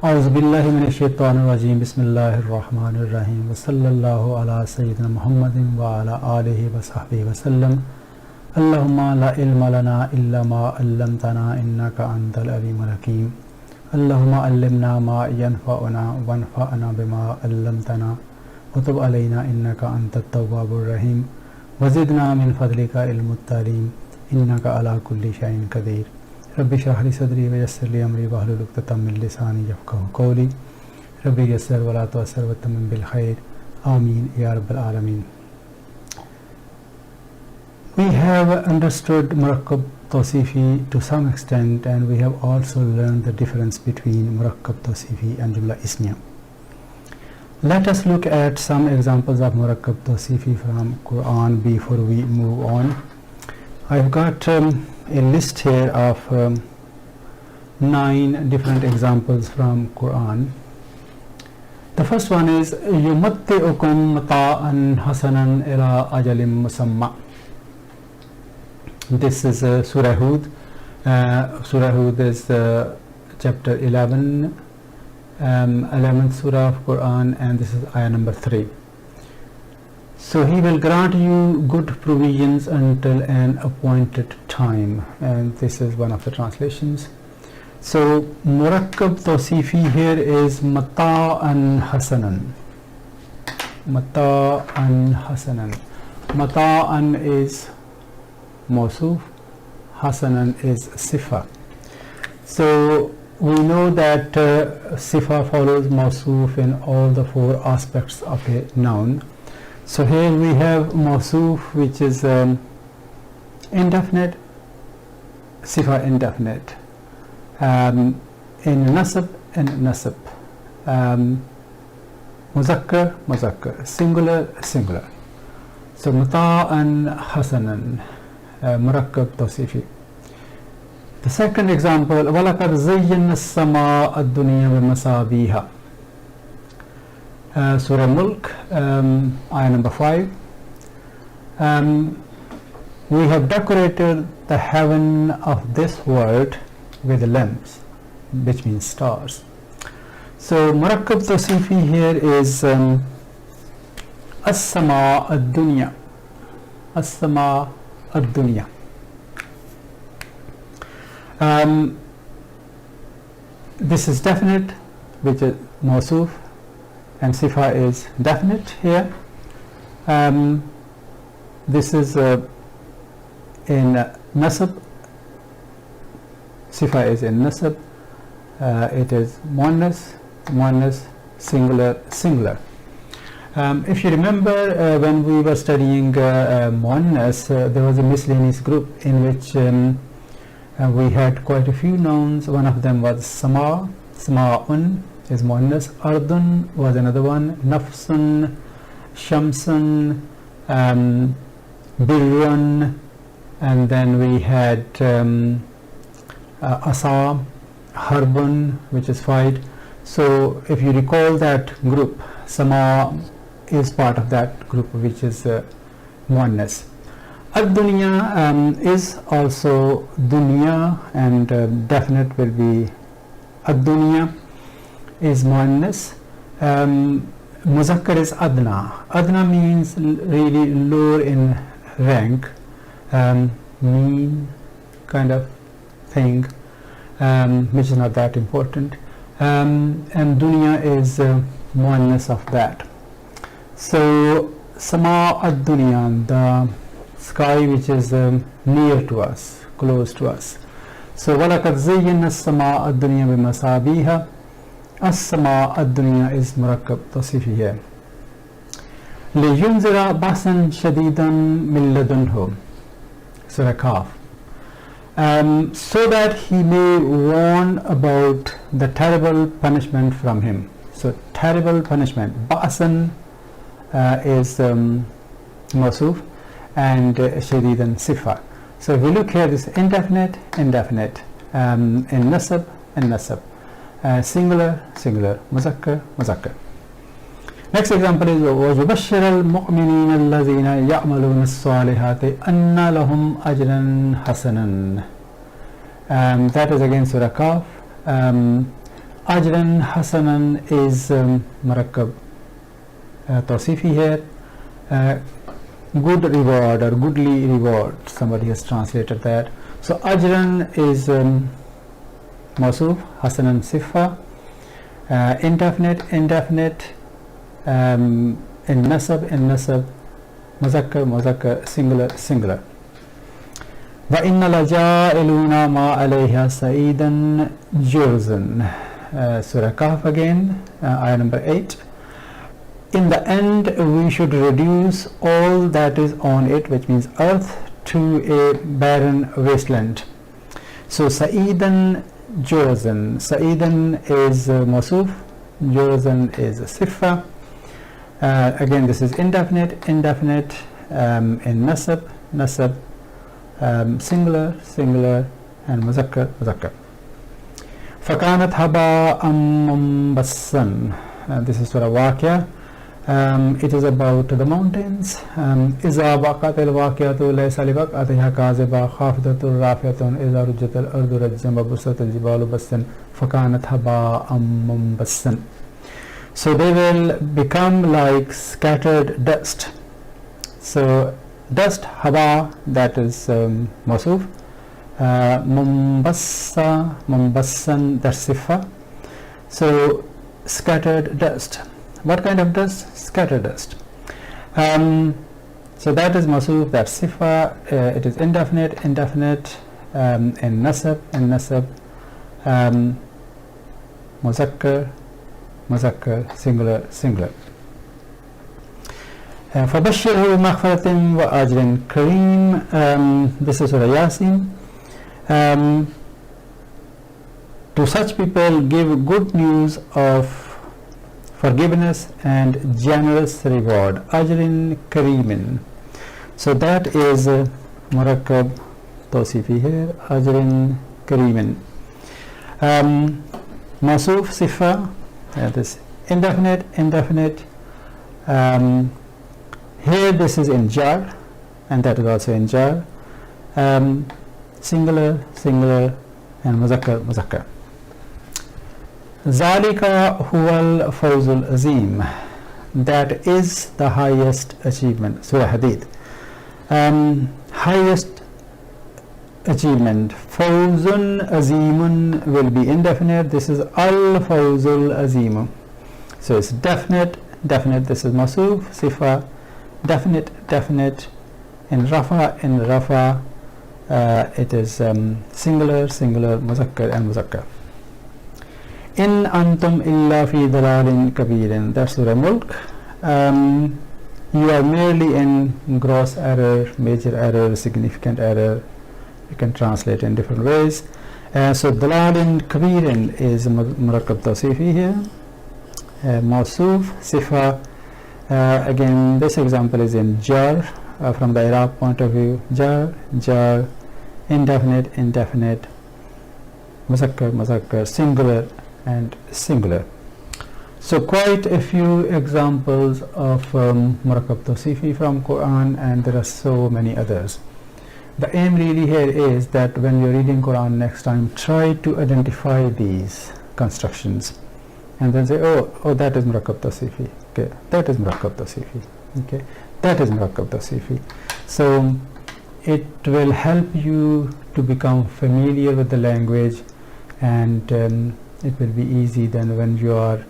A'udhu billahi minash shaitanir rajim. Bismillahir rahmanir rahim. Wa sallallahu ala sayyidina Muhammadin wa ala alihi wa sahbihi wa sallam. Allahumma la ilma lana illa ma 'allamtana innaka antal alimul hakim. Allahumma allimna ma yanfa'una wanfa'na bima 'allamtana wa tub alayna innaka antat tawwabur rahim. Wa zidna min fadlika ilmut talim innaka ala kulli shay'in qadir. Rabbi shrah li sadri wa yassir li amri wahlul 'uqdatam min lisani yafqahu qawli. Rabbi yassir wa la tu'assir wa tammim bil khair. Ameen ya rabbal alamin. We have understood murakkab tawsifi to some extent, and we have also learned the difference between murakkab tawsifi and jumla ismiya. Let us look at some examples of murakkab tawsifi from Quran before we move on. I've got a list here of 9 different examples from Quran. The first one is yumatti'ukum mata'an hasanan ila ajalim musamma. This is Surah Hud. Surah Hud is chapter 11, 11th surah of Quran, and this is ayah number 3. So he will grant you good provisions until an appointed time, and this is one of the translations. So murakkab tawsifi here is mata'an hasanan. Mata'an hasanan. Mata'an is mawsuf, hasanan is sifa. So we know that sifa follows mawsuf in all the 4 aspects of a noun. So here we have mawsuf, which is indefinite, sifa indefinite, in nasab and nasab, muzakkar, muzakkar, singular, singular. So mata'an hasanan, murakkab tawsifi. The second example, وَلَقَدْ زَيَّنَّا السَّمَاءَ الدُّنْيَا بِمَصَابِيحَ. Surah Mulk, ayah number 5. We have decorated the heaven of this world with lamps, which means stars. So murakkab tawsifi here is as-sama ad-dunya. As-sama ad-dunya. This is definite, which is mawsuf, and sifa is definite here. This is in nasab. Sifa is in nasab. It is muannas, muannas, singular, singular. If you remember, when we were studying muannas, there was a miscellaneous group in which we had quite a few nouns. One of them was sama, sama'un is muannas, ardun was another one, nafsun, shamsun, birrun, and then we had asa, harbun, which is fight. So if you recall that group, sama is part of that group, which is muannas. Ad-dunya is also dunya, and definite will be ad-dunya is muannas. Muzakkar is adna. Adna means really lower in rank, mean kind of thing, which is not that important, and dunya is muannas of that. So sama ad-dunya, the sky which is near to us, close to us. So وَلَقَدْ زَيَّنَّا السَّمَاءَ الدُّنْيَا بِمَصَابِيحَ. As-sama ad-dunya is murakkab tawsifi here. لِيُنْذِرَ بَأْسًا شَدِيدًا مِنْ لَدُنْهُ. Surah Kahf. So that he may warn about the terrible punishment from him. So terrible punishment. Ba'san is mawsuf, and shadidan sifa. So if we look here, this indefinite, indefinite, in nasab, and nasab, singular, singular, muzakkar, muzakkar. Next example is وَيُبَشِّرَ الْمُؤْمِنِينَ الَّذِينَ يَعْمَلُونَ الصَّالِحَاتِ أَنَّ لَهُمْ أَجْرًا حَسَنًا. That is again Surah Kahf. Ajran Hasanan is Murakkab Tawsifi here. Good reward or goodly reward, somebody has translated that. So Ajran is Mawsuf, Hasanan Sifa, indefinite, in nasab, muzakkar, singular. Wa inna laja'iluna ma alayha sa'idan juzan. Surah Kahf again, ayah number 8. In the end, we should reduce all that is on it, which means earth, to a barren wasteland. So sa'idan juzan. Sa'idan is mawsuf, juzan is sifa. Again, this is indefinite, in nasab, singular, and muzakkar. فَكَانَتْ هَبَاءً مُنْبَثًّا. This is Surah Waqia. It is about the mountains. إِذَا وَقَعَتِ الْوَاقِعَةُ لَيْسَ لِوَقْعَتِهَا كَاذِبَةٌ خَافِضَةٌ رَافِعَةٌ إِذَا رُجَّتِ الْأَرْضُ رَجًّا وَبُسَّتِ الْجِبَالُ بَسًّا فَكَانَتْ هَبَاءً مُنْبَثًّا. So they will become like scattered dust. So dust, haba, that is mawsuf. Mumbassan, that's sifa. So scattered dust. What kind of dust? Scattered dust. So that is mawsuf, that's sifa. It is indefinite, in nasab, muzakkar, singular. فَبَشِّرْهُ بِمَغْفِرَةٍ وَأَجْرٍ كَرِيمٍ. This is Surah Yasin. To such people give good news of forgiveness and generous reward. Ajrin Kareemin. So that is Murakkab Tawsifi here. Ajrin Kareemin. Mawsuf Sifa. That is indefinite. Here this is in jar, and that is also in jar. Singular, and muzakkar. Zalika huwal fawzul azim. That is the highest achievement. Surah Hadid. Highest achievement. Fawzun azimun will be indefinite. This is al fawzul azimu. So it's definite. This is mawsuf, sifa, definite, in rafa, it is singular, muzakkar, and muzakkar. In antum illa fi dalalin kabirin. That's Surah Mulk. You are merely in gross error, major error, significant error. You can translate in different ways. So dalalin kabirin is Murakkab Tawsifi here. Mawsuf, sifa. Again, this example is in jar. From the Iraq point of view, jar, indefinite, muzakkar, singular, and singular. So quite a few examples of Murakkab Tawsifi from Quran, and there are so many others. The aim really here is that when you're reading Quran next time, try to identify these constructions and then say, oh, that is Murakkab Tawsifi. Okay, that is Murakkab Tawsifi. Okay, that is Murakkab Tawsifi. So it will help you to become familiar with the language, and it will be easy then when you are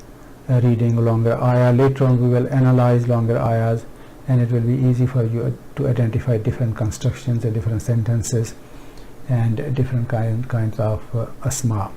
reading longer ayah. Later on we will analyze longer ayahs, and it will be easy for you to identify different constructions and different sentences and different kinds of asma.